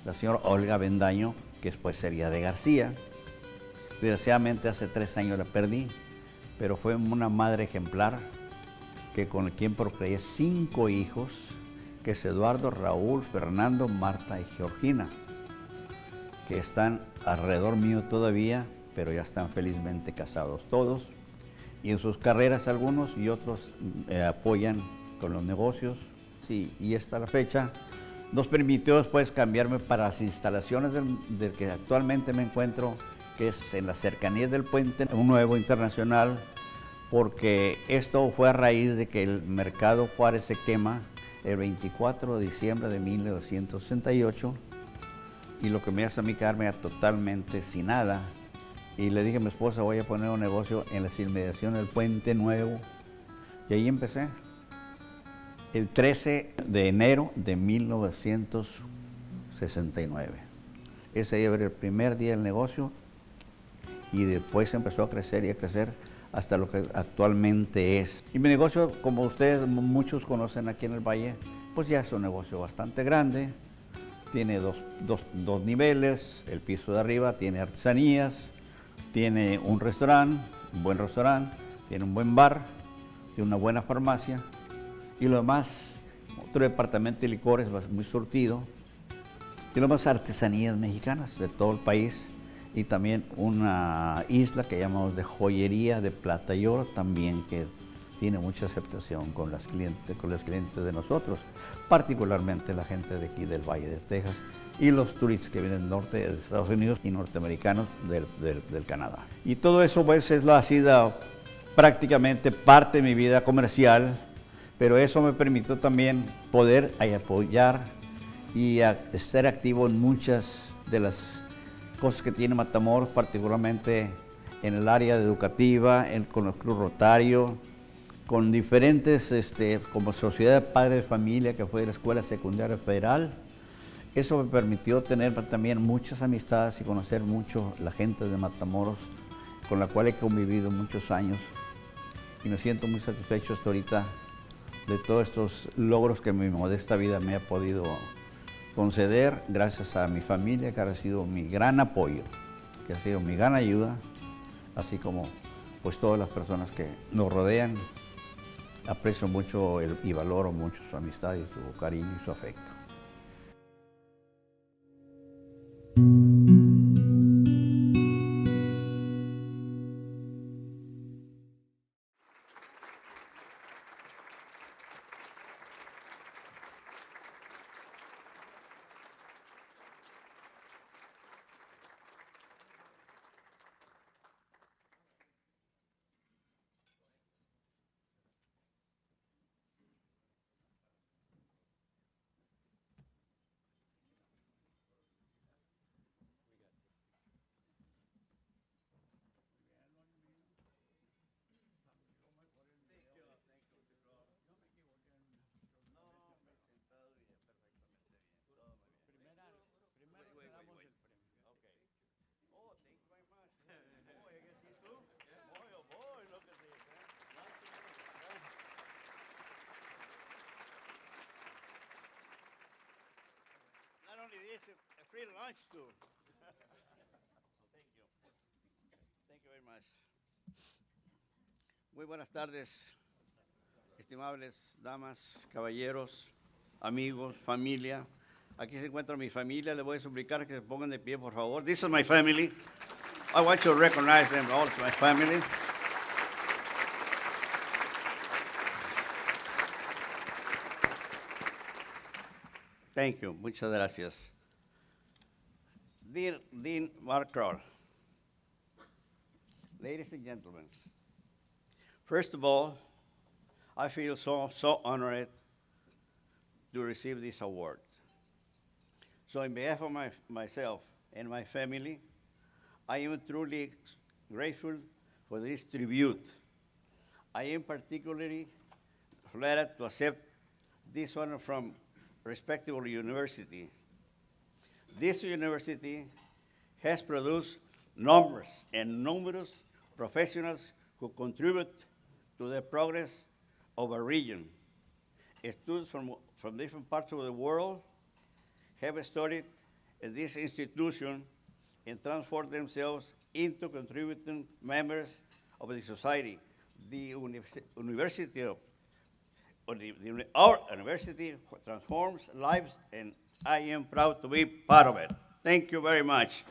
la señora Olga Bendaño, que después sería de García. Desgraciadamente hace 3 años la perdí, pero fue una madre ejemplar, con quien procreé 5 hijos, que es Eduardo, Raúl, Fernando, Marta y Georgina, que están alrededor mío todavía, pero ya están felizmente casados todos, y en sus carreras algunos y otros apoyan con los negocios. y hasta la fecha nos permitió después cambiarme para las instalaciones del que actualmente me encuentro, que es en las cercanías del puente, un nuevo internacional, porque esto fue a raíz de que el mercado Juárez se quema el 24 de diciembre de 1968 y lo que me hace a mí quedarme totalmente sin nada. Y le dije a mi esposa, voy a poner un negocio en las inmediaciones del puente nuevo, y ahí empecé. El 13 de enero de 1969. Ese era el primer día del negocio y después empezó a crecer y a crecer hasta lo que actualmente es. Y mi negocio, como ustedes muchos conocen aquí en el Valle, pues ya es un negocio bastante grande. Tiene dos niveles, el piso de arriba tiene artesanías, tiene un restaurante, un buen restaurante, tiene un buen bar, tiene una buena farmacia. Y lo demás, otro departamento de licores muy surtido. Y lo demás, artesanías mexicanas de todo el país. Y también una isla que llamamos de joyería de plata y oro, también que tiene mucha aceptación con los clientes de nosotros, particularmente la gente de aquí del Valle de Texas y los turistas que vienen del norte de Estados Unidos y norteamericanos del Canadá. Y todo eso pues ha sido prácticamente parte de mi vida comercial, pero eso me permitió también poder apoyar y estar activo en muchas de las cosas que tiene Matamoros, particularmente en el área educativa, con el Club Rotario, con diferentes, como Sociedad de Padres de Familia, que fue de la Escuela Secundaria Federal. Eso me permitió tener también muchas amistades y conocer mucho la gente de Matamoros, con la cual he convivido muchos años. Y me siento muy satisfecho hasta ahorita de todos estos logros que mi modesta vida me ha podido conceder, gracias a mi familia, que ha sido mi gran apoyo, que ha sido mi gran ayuda, así como pues todas las personas que nos rodean. Aprecio mucho y valoro mucho su amistad y su cariño y su afecto. A free lunch too. Thank you. Thank you very much. Muy buenas tardes, estimables damas, caballeros, amigos, familia. Aquí se encuentra mi familia. Les voy a suplicar que se pongan de pie, por favor. This is my family. I want you to recognize them, all my family. Thank you. Muchas gracias. Dean Vackar, ladies and gentlemen, first of all, I feel so honored to receive this award. So on behalf of myself and my family, I am truly grateful for this tribute. I am particularly flattered to accept this honor from respectable university. This university has produced numerous professionals who contribute to the progress of a region. Students from different parts of the world have studied at this institution and transformed themselves into contributing members of the society. Our university transforms lives, and I am proud to be part of it. Thank you very much.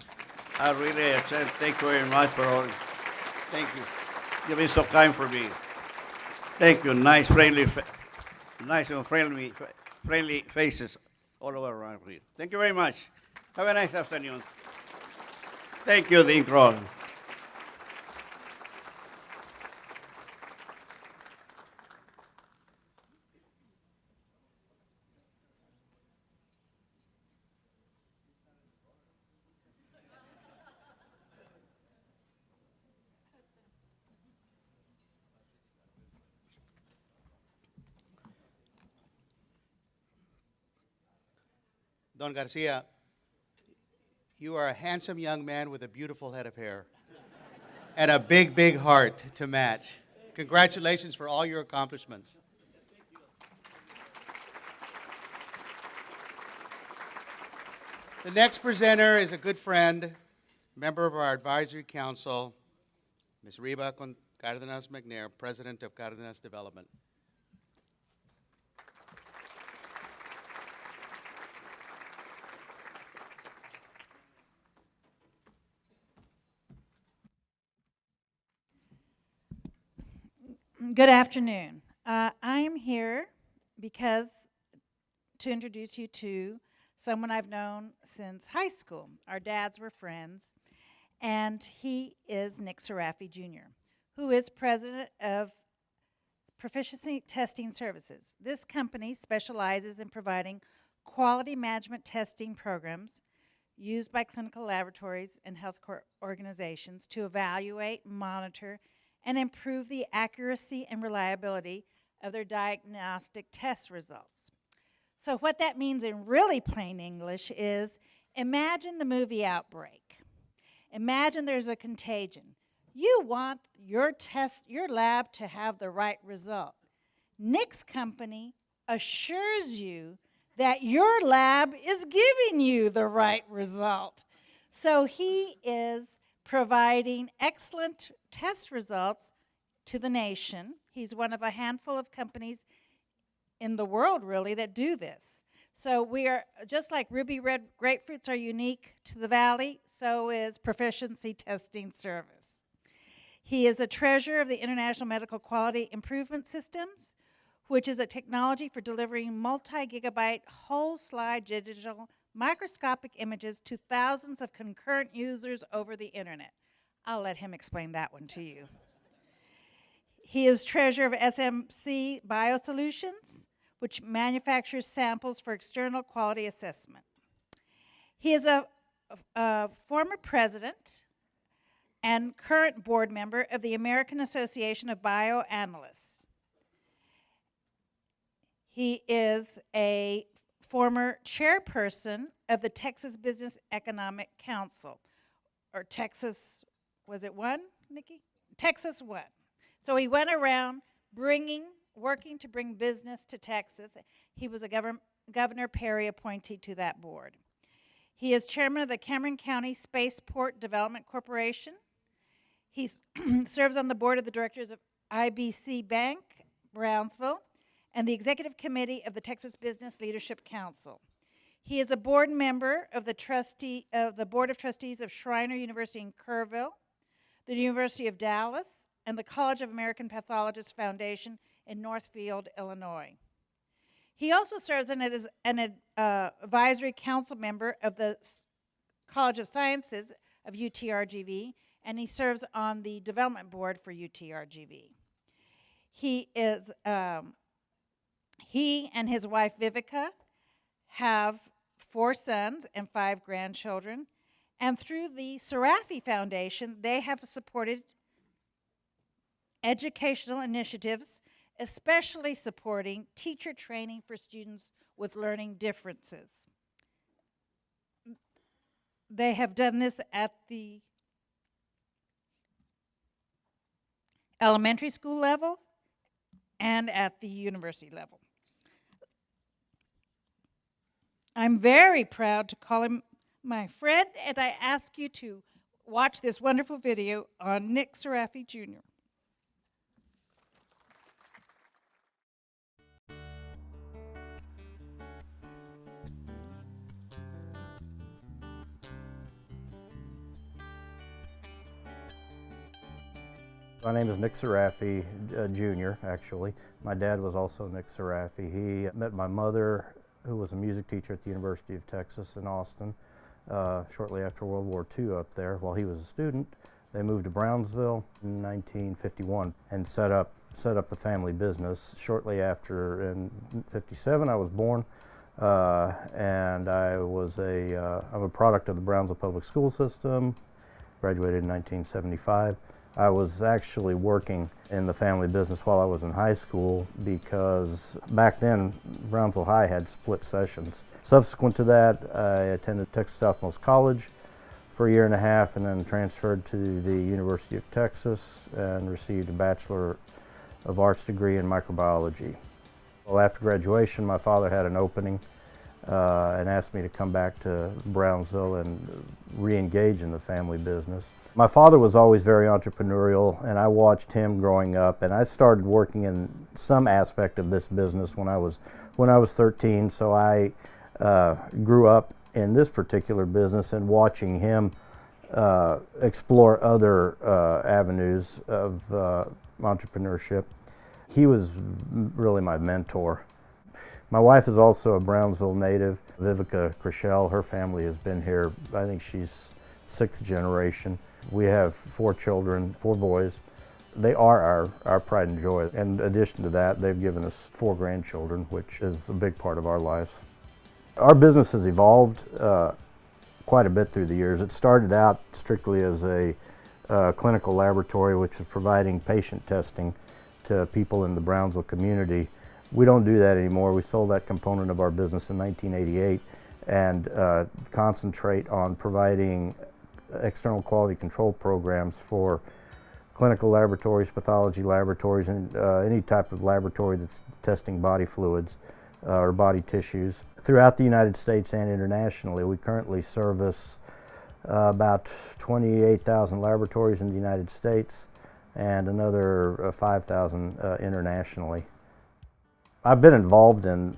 I really thank you very much for all. Thank you. You've been so kind for me. Thank you. Nice and friendly friendly faces all over around here. Thank you very much. Have a nice afternoon. Thank you, Dean Crowell. Don Garcia, you are a handsome young man with a beautiful head of hair and a big, big heart to match. Congratulations for all your accomplishments. The next presenter is a good friend, member of our advisory council, Ms. Reba Cardenas McNair, President of Cardenas Development. Good afternoon. I am here because to introduce you to someone I've known since high school. Our dads were friends, and he is Nick Serafi Jr., who is president of Proficiency Testing Services. This company specializes in providing quality management testing programs used by clinical laboratories and healthcare organizations to evaluate, monitor, and improve the accuracy and reliability of their diagnostic test results. So what that means in really plain English is, imagine the movie Outbreak. Imagine there's a contagion. You want your lab to have the right result. Nick's company assures you that your lab is giving you the right result. So he is providing excellent test results to the nation. He's one of a handful of companies in the world, really, that do this. So we are, just like ruby red grapefruits are unique to the Valley, so is Proficiency Testing Service. He is a treasurer of the International Medical Quality Improvement Systems, which is a technology for delivering multi-gigabyte whole slide digital microscopic images to thousands of concurrent users over the internet. I'll let him explain that one to you. He is treasurer of SMC Biosolutions, which manufactures samples for external quality assessment. He is a former president and current board member of the American Association of Bioanalysts. He is a former chairperson of the Texas Business Economic Council, or Texas, was it one, Nikki? Texas One. So he went around working to bring business to Texas. He was a Governor Perry appointee to that board. He is chairman of the Cameron County Spaceport Development Corporation. He serves on the board of the directors of IBC Bank, Brownsville, and the executive committee of the Texas Business Leadership Council. He is a board member of the Board of Trustees of Schreiner University in Kerrville, the University of Dallas, and the College of American Pathologists Foundation in Northfield, Illinois. He also serves as an advisory council member of the College of Sciences of UTRGV, and he serves on the development board for UTRGV. He and his wife Vivica have 4 sons and 5 grandchildren, and through the Serafi Foundation, they have supported educational initiatives, especially supporting teacher training for students with learning differences. They have done this at the elementary school level and at the university level. I'm very proud to call him my friend, and I ask you to watch this wonderful video on Nick Serafi Jr. My name is Nick Serafi Jr., actually. My dad was also Nick Serafi. He met my mother who was a music teacher at the University of Texas in Austin. Shortly after World War II up there, while he was a student, they moved to Brownsville in 1951 and set up the family business. Shortly after, in '57, I was born, and I'm a product of the Brownsville Public School System. Graduated in 1975. I was actually working in the family business while I was in high school because back then Brownsville High had split sessions. Subsequent to that, I attended Texas Southmost College for a year and a half and then transferred to the University of Texas and received a Bachelor of Arts degree in microbiology. Well, after graduation, my father had an opening and asked me to come back to Brownsville and re-engage in the family business. My father was always very entrepreneurial, and I watched him growing up, and I started working in some aspect of this business when I was 13, so I grew up in this particular business and watching him explore other avenues of entrepreneurship. He was really my mentor. My wife is also a Brownsville native, Vivica Crowell. Her family has been here, I think she's 6th generation. We have 4 children, 4 boys. They are our pride and joy. In addition to that, they've given us 4 grandchildren, which is a big part of our lives. Our business has evolved quite a bit through the years. It started out strictly as a clinical laboratory, which was providing patient testing to people in the Brownsville community. We don't do that anymore. We sold that component of our business in 1988 and concentrate on providing external quality control programs for clinical laboratories, pathology laboratories, and any type of laboratory that's testing body fluids or body tissues. Throughout the United States and internationally, we currently service about 28,000 laboratories in the United States and another 5,000 internationally. I've been involved in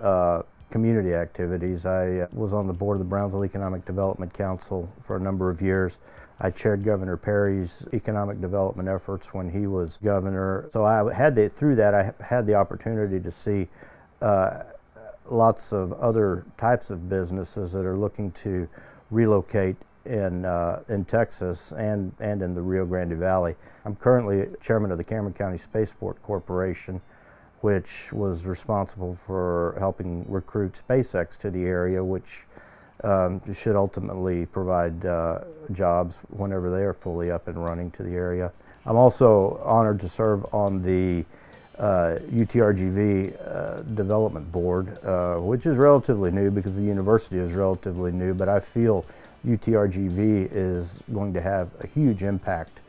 community activities. I was on the board of the Brownsville Economic Development Council for a number of years. I chaired Governor Perry's economic development efforts when he was governor. So through that, I had the opportunity to see lots of other types of businesses that are looking to relocate in Texas and in the Rio Grande Valley. I'm currently chairman of the Cameron County Spaceport Corporation, which was responsible for helping recruit SpaceX to the area, which should ultimately provide jobs whenever they are fully up and running to the area. I'm also honored to serve on the UTRGV Development Board, which is relatively new because the university is relatively new, but I feel UTRGV is going to have a huge impact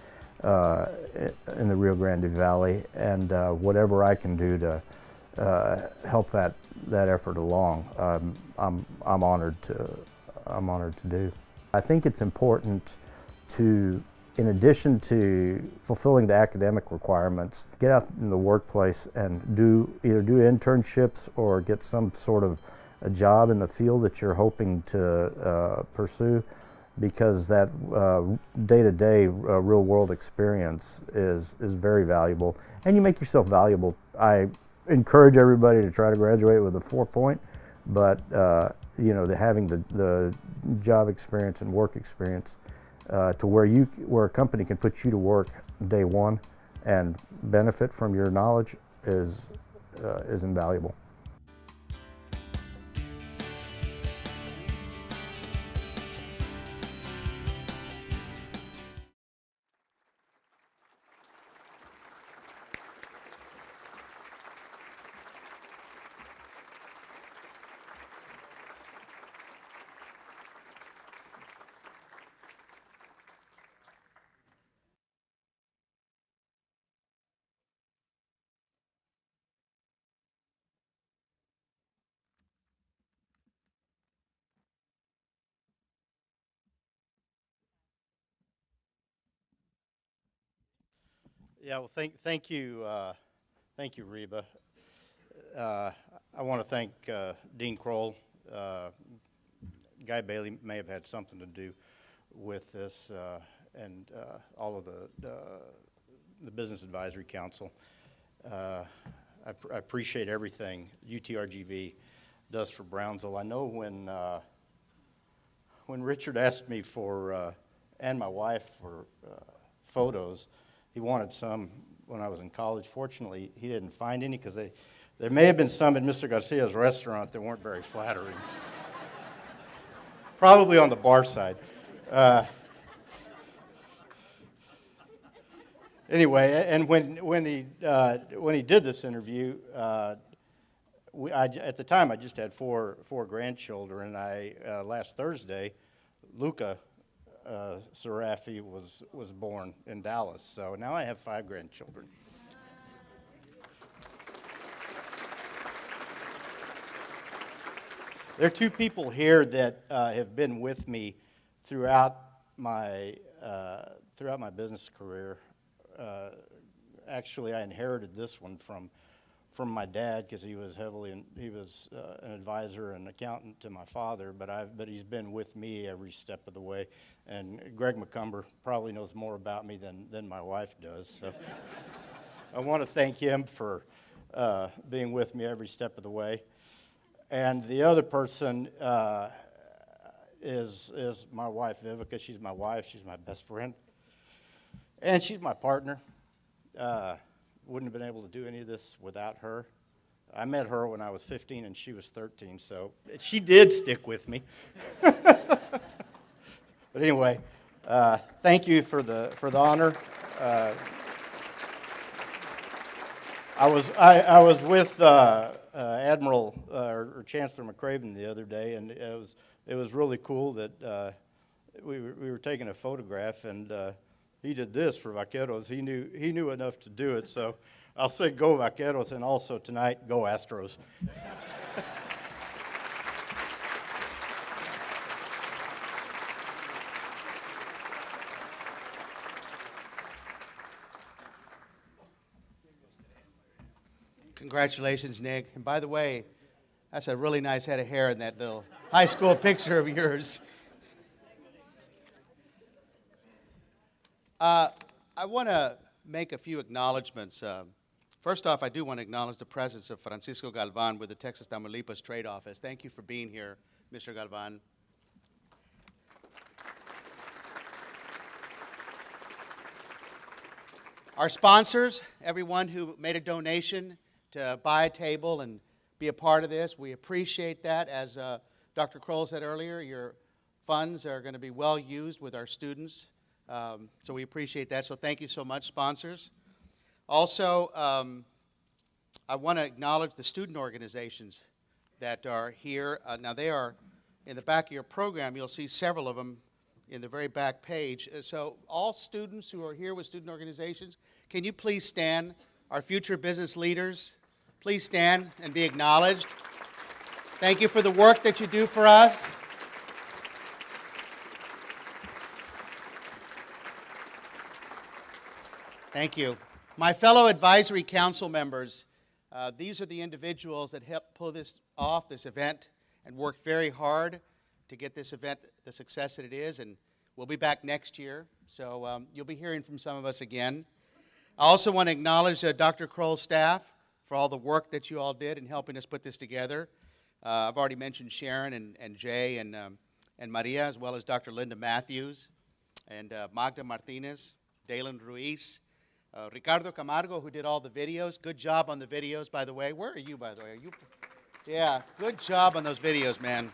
in the Rio Grande Valley, and whatever I can do to help that effort along, I'm honored to do. I think it's important to, in addition to fulfilling the academic requirements, get out in the workplace and either do internships or get some sort of a job in the field that you're hoping to pursue, because that day-to-day real-world experience is very valuable, and you make yourself valuable. I encourage everybody to try to graduate with a 4.0, but having the job experience and work experience to where a company can put you to work day one and benefit from your knowledge is invaluable. Yeah, well, thank you, Reba. I want to thank Dean Crowell. Guy Bailey may have had something to do with this, and all of the Business Advisory Council. I appreciate everything UTRGV does for Brownsville. I know when Richard asked me for, and my wife for photos, he wanted some when I was in college. Fortunately, he didn't find any because there may have been some at Mr. Garcia's restaurant that weren't very flattering. Probably on the bar side. Anyway, and when he did this interview, at the time I just had four grandchildren, and last Thursday, Luca Serafi was born in Dallas, so now I have 5 grandchildren. There are 2 people here that have been with me throughout my business career. Actually, I inherited this one from my dad because he was an advisor and accountant to my father, but he's been with me every step of the way. And Greg McCumber probably knows more about me than my wife does. So I want to thank him for being with me every step of the way. And the other person is my wife, Vivica. She's my wife. She's my best friend. And she's my partner. Wouldn't have been able to do any of this without her. I met her when I was 15 and she was 13, so she did stick with me. But anyway, thank you for the honor. I was with Admiral or Chancellor McCraven the other day, and it was really cool that we were taking a photograph, and he did this for Vaqueros. He knew enough to do it, so I'll say go Vaqueros, and also tonight, go Astros. Congratulations, Nick. And by the way, that's a really nice head of hair in that little high school picture of yours. I want to make a few acknowledgments. First off, I do want to acknowledge the presence of Francisco Galvan with the Texas Tamaulipas Trade Office. Thank you for being here, Mr. Galvan. Our sponsors, everyone who made a donation to buy a table and be a part of this, we appreciate that. As Dr. Crowell said earlier, your funds are going to be well used with our students. So we appreciate that. So thank you so much, sponsors. Also, I want to acknowledge the student organizations that are here. Now, they are in the back of your program. You'll see several of them in the very back page. So all students who are here with student organizations, can you please stand? Our future business leaders, please stand and be acknowledged. Thank you for the work that you do for us. Thank you. My fellow advisory council members, these are the individuals that helped pull this event, and worked very hard to get this event the success that it is, and we'll be back next year, so you'll be hearing from some of us again. I also want to acknowledge Dr. Crowell's staff for all the work that you all did in helping us put this together. I've already mentioned Sharon and Jay and Maria, as well as Dr. Linda Matthews, and Magda Martinez, Dalen Ruiz, Ricardo Camargo, who did all the videos. Good job on the videos, by the way. Where are you, by the way? Yeah, good job on those videos, man.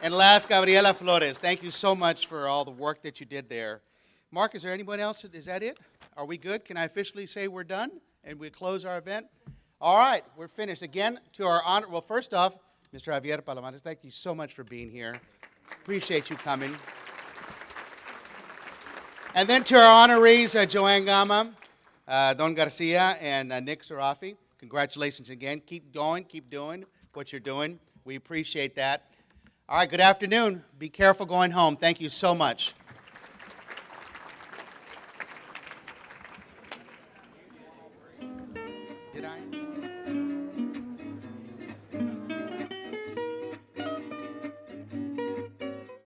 And last, Gabriela Flores. Thank you so much for all the work that you did there. Mark, is there anyone else? Is that it? Are we good? Can I officially say we're done and we close our event? All right, we're finished. Again, to our honor, well, first off, Mr. Xavier Palomares, thank you so much for being here. Appreciate you coming. And then to our honorees, Joanne Gama, Don Garcia, and Nick Serafi, congratulations again. Keep going, keep doing what you're doing. We appreciate that. All right, good afternoon. Be careful going home. Thank you so much.